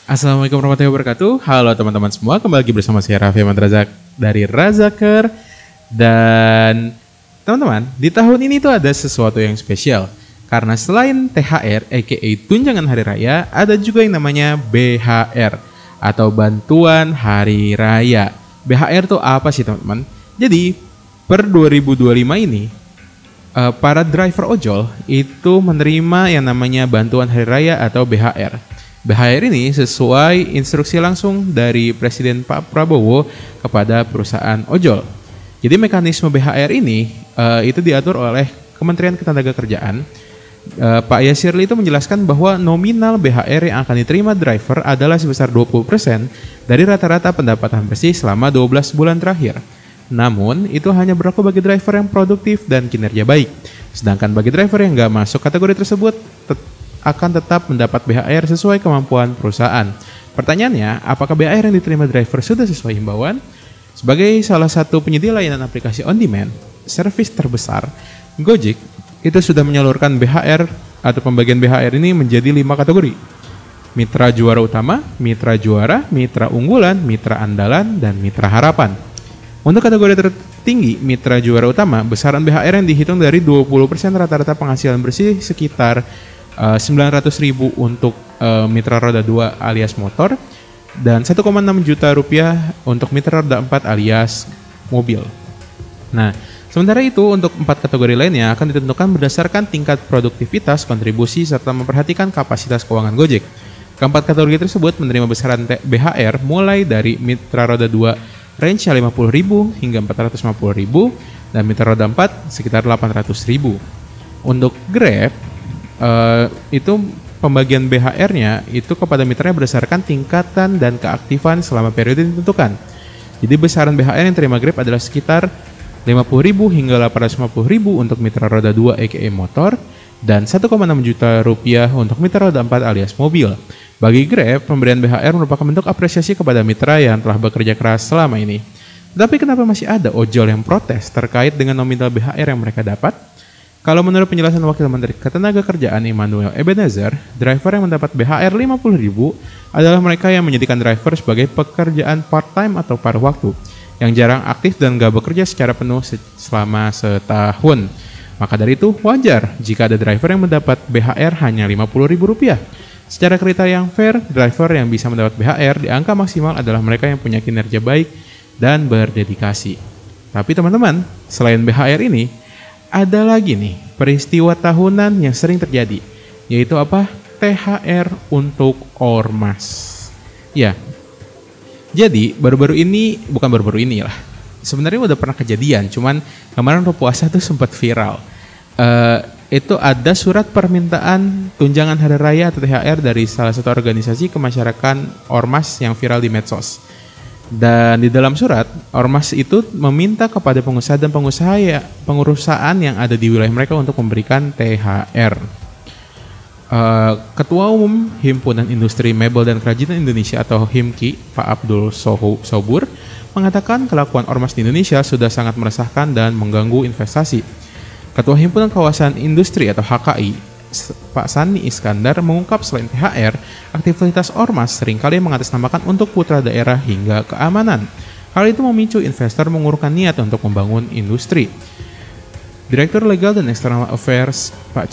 Assalamualaikum warahmatullahi wabarakatuh. Halo teman-teman semua, kembali lagi bersama saya Raffi Ahmad Razak dari Razaker. Dan teman-teman, di tahun ini tuh ada sesuatu yang spesial. Karena selain THR, aka Tunjangan Hari Raya, ada juga yang namanya BHR atau Bantuan Hari Raya. BHR tuh apa sih teman-teman? Jadi per 2025 ini, para driver ojol itu menerima yang namanya Bantuan Hari Raya atau BHR. BHR ini sesuai instruksi langsung dari Presiden Pak Prabowo kepada perusahaan ojol. Jadi mekanisme BHR ini itu diatur oleh Kementerian Ketenagakerjaan. Pak Yasirli itu menjelaskan bahwa nominal BHR yang akan diterima driver adalah sebesar 20% dari rata-rata pendapatan bersih selama 12 bulan terakhir. Namun, itu hanya berlaku bagi driver yang produktif dan kinerja baik. Sedangkan bagi driver yang nggak masuk kategori tersebut, akan tetap mendapat BHR sesuai kemampuan perusahaan. Pertanyaannya, apakah BHR yang diterima driver sudah sesuai himbauan? Sebagai salah satu penyedia layanan aplikasi on-demand, servis terbesar, Gojek itu sudah menyalurkan BHR atau pembagian BHR ini menjadi 5 kategori. Mitra juara utama, mitra juara, mitra unggulan, mitra andalan, dan mitra harapan. Untuk kategori tertinggi, mitra juara utama, besaran BHR yang dihitung dari 20% rata-rata penghasilan bersih sekitar 900.000 untuk mitra roda 2 alias motor dan 1,6 juta rupiah untuk mitra roda 4 alias mobil. Nah, sementara itu untuk 4 kategori lainnya akan ditentukan berdasarkan tingkat produktivitas, kontribusi, serta memperhatikan kapasitas keuangan Gojek. Keempat kategori tersebut menerima besaran BHR mulai dari mitra roda 2 range 50.000 hingga 450.000 dan mitra roda 4 sekitar 800.000. Untuk Grab itu pembagian BHR-nya itu kepada mitranya berdasarkan tingkatan dan keaktifan selama periode ditentukan. Jadi besaran BHR yang terima Grab adalah sekitar 50.000 hingga 850.000 untuk mitra roda 2 aka motor dan 1,6 juta rupiah untuk mitra roda 4 alias mobil. Bagi Grab, pemberian BHR merupakan bentuk apresiasi kepada mitra yang telah bekerja keras selama ini. Tetapi kenapa masih ada ojol yang protes terkait dengan nominal BHR yang mereka dapat? Kalau menurut penjelasan Wakil Menteri Ketenagakerjaan Immanuel Ebenezer, driver yang mendapat BHR 50.000 adalah mereka yang menjadikan driver sebagai pekerjaan part-time atau paruh waktu, yang jarang aktif dan gak bekerja secara penuh selama setahun. Maka dari itu, wajar jika ada driver yang mendapat BHR hanya Rp50.000. Secara kriteria yang fair, driver yang bisa mendapat BHR di angka maksimal adalah mereka yang punya kinerja baik dan berdedikasi. Tapi teman-teman, selain BHR ini, ada lagi nih peristiwa tahunan yang sering terjadi, yaitu apa? THR untuk ormas. Ya, jadi baru-baru ini, bukan baru-baru ini lah, sebenarnya udah pernah kejadian, cuman kemarin waktu puasa tuh sempat viral. Itu ada surat permintaan tunjangan hari raya atau THR dari salah satu organisasi kemasyarakatan ormas yang viral di medsos. Dan di dalam surat, ormas itu meminta kepada pengusaha dan pengurusan yang ada di wilayah mereka untuk memberikan THR. Ketua Umum Himpunan Industri Mebel dan Kerajinan Indonesia atau HIMKI, Pak Abdul Sobur, mengatakan kelakuan ormas di Indonesia sudah sangat meresahkan dan mengganggu investasi. Ketua Himpunan Kawasan Industri atau HKI, Pak Sani Iskandar mengungkap selain THR, aktivitas ormas seringkali mengatasnamakan untuk putra daerah hingga keamanan. Hal itu memicu investor mengurungkan niat untuk membangun industri. Direktur Legal dan External Affairs Pak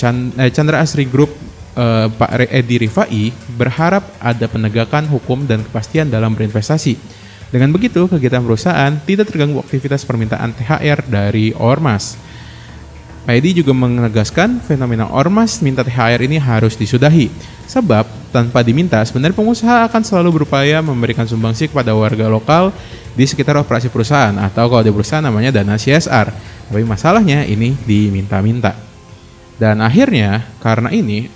Chandra Asri Group, Pak Edi Rifai, berharap ada penegakan hukum dan kepastian dalam berinvestasi. Dengan begitu, kegiatan perusahaan tidak terganggu aktivitas permintaan THR dari ormas. Pak Edi juga menegaskan fenomena ormas minta THR ini harus disudahi. Sebab tanpa diminta, sebenarnya pengusaha akan selalu berupaya memberikan sumbangsi kepada warga lokal di sekitar operasi perusahaan atau kalau di perusahaan namanya dana CSR. Tapi masalahnya ini diminta-minta. Dan akhirnya karena ini,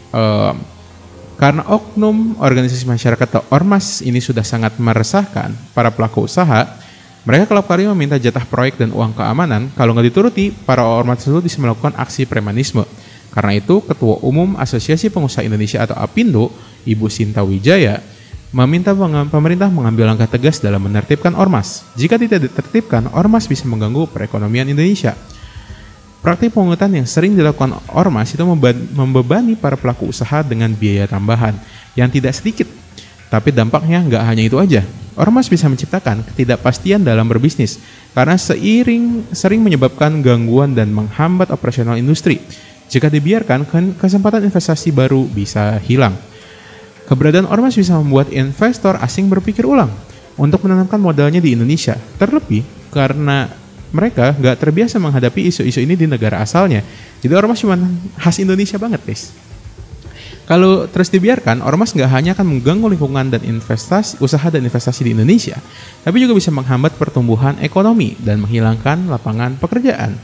karena oknum organisasi masyarakat atau ormas ini sudah sangat meresahkan para pelaku usaha, mereka kerap kali meminta jatah proyek dan uang keamanan. Kalau nggak dituruti, para ormas tersebut bisa melakukan aksi premanisme. Karena itu, Ketua Umum Asosiasi Pengusaha Indonesia atau APindo, Ibu Sinta Wijaya, meminta pemerintah mengambil langkah tegas dalam menertibkan ormas. Jika tidak ditertibkan, ormas bisa mengganggu perekonomian Indonesia. Praktik pungutan yang sering dilakukan ormas itu membebani para pelaku usaha dengan biaya tambahan yang tidak sedikit. Tapi dampaknya nggak hanya itu aja. Ormas bisa menciptakan ketidakpastian dalam berbisnis karena sering menyebabkan gangguan dan menghambat operasional industri. Jika dibiarkan, kesempatan investasi baru bisa hilang. Keberadaan ormas bisa membuat investor asing berpikir ulang untuk menanamkan modalnya di Indonesia. Terlebih karena mereka nggak terbiasa menghadapi isu-isu ini di negara asalnya. Jadi ormas cuma khas Indonesia banget, guys. Kalau terus dibiarkan, ormas nggak hanya akan mengganggu lingkungan dan usaha dan investasi di Indonesia, tapi juga bisa menghambat pertumbuhan ekonomi dan menghilangkan lapangan pekerjaan.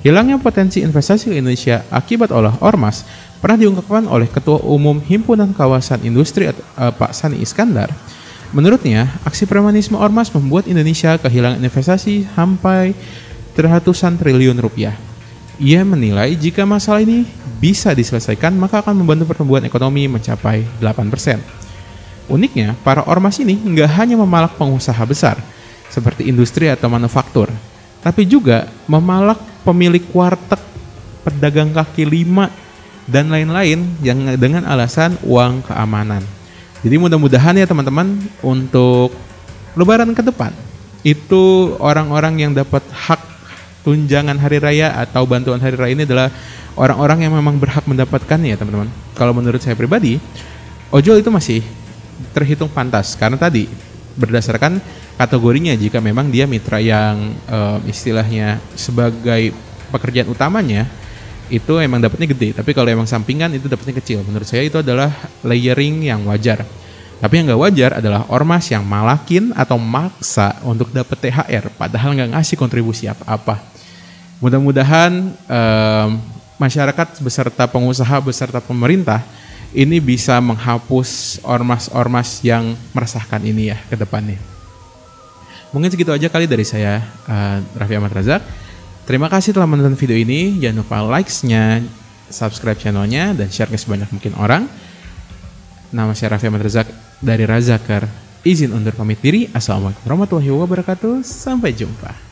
Hilangnya potensi investasi ke Indonesia akibat olah ormas pernah diungkapkan oleh Ketua Umum Himpunan Kawasan Industri Pak Sani Iskandar. Menurutnya, aksi premanisme ormas membuat Indonesia kehilangan investasi sampai ratusan triliun rupiah. Ia menilai jika masalah ini bisa diselesaikan, maka akan membantu pertumbuhan ekonomi mencapai 8%. Uniknya, para ormas ini nggak hanya memalak pengusaha besar, seperti industri atau manufaktur, tapi juga memalak pemilik warteg, pedagang kaki lima, dan lain-lain yang dengan alasan uang keamanan. Jadi mudah-mudahan ya teman-teman, untuk Lebaran ke depan, itu orang-orang yang dapat hak tunjangan hari raya atau bantuan hari raya ini adalah orang-orang yang memang berhak mendapatkannya ya teman-teman. Kalau menurut saya pribadi, ojol itu masih terhitung pantas karena tadi berdasarkan kategorinya, jika memang dia mitra yang istilahnya sebagai pekerjaan utamanya itu emang dapatnya gede, tapi kalau emang sampingan itu dapatnya kecil. Menurut saya itu adalah layering yang wajar. Tapi yang nggak wajar adalah ormas yang malakin atau maksa untuk dapat THR padahal nggak ngasih kontribusi apa-apa. Mudah-mudahan masyarakat beserta pengusaha beserta pemerintah ini bisa menghapus ormas-ormas yang meresahkan ini ya ke depannya. Mungkin segitu aja kali dari saya, Raffi Ahmad Razak. Terima kasih telah menonton video ini. Jangan lupa likes-nya, subscribe channelnya, dan share ke sebanyak mungkin orang. Nama saya Raffi Ahmad Razak dari Razakar. Izin undur pamit diri. Assalamualaikum warahmatullahi wabarakatuh. Sampai jumpa.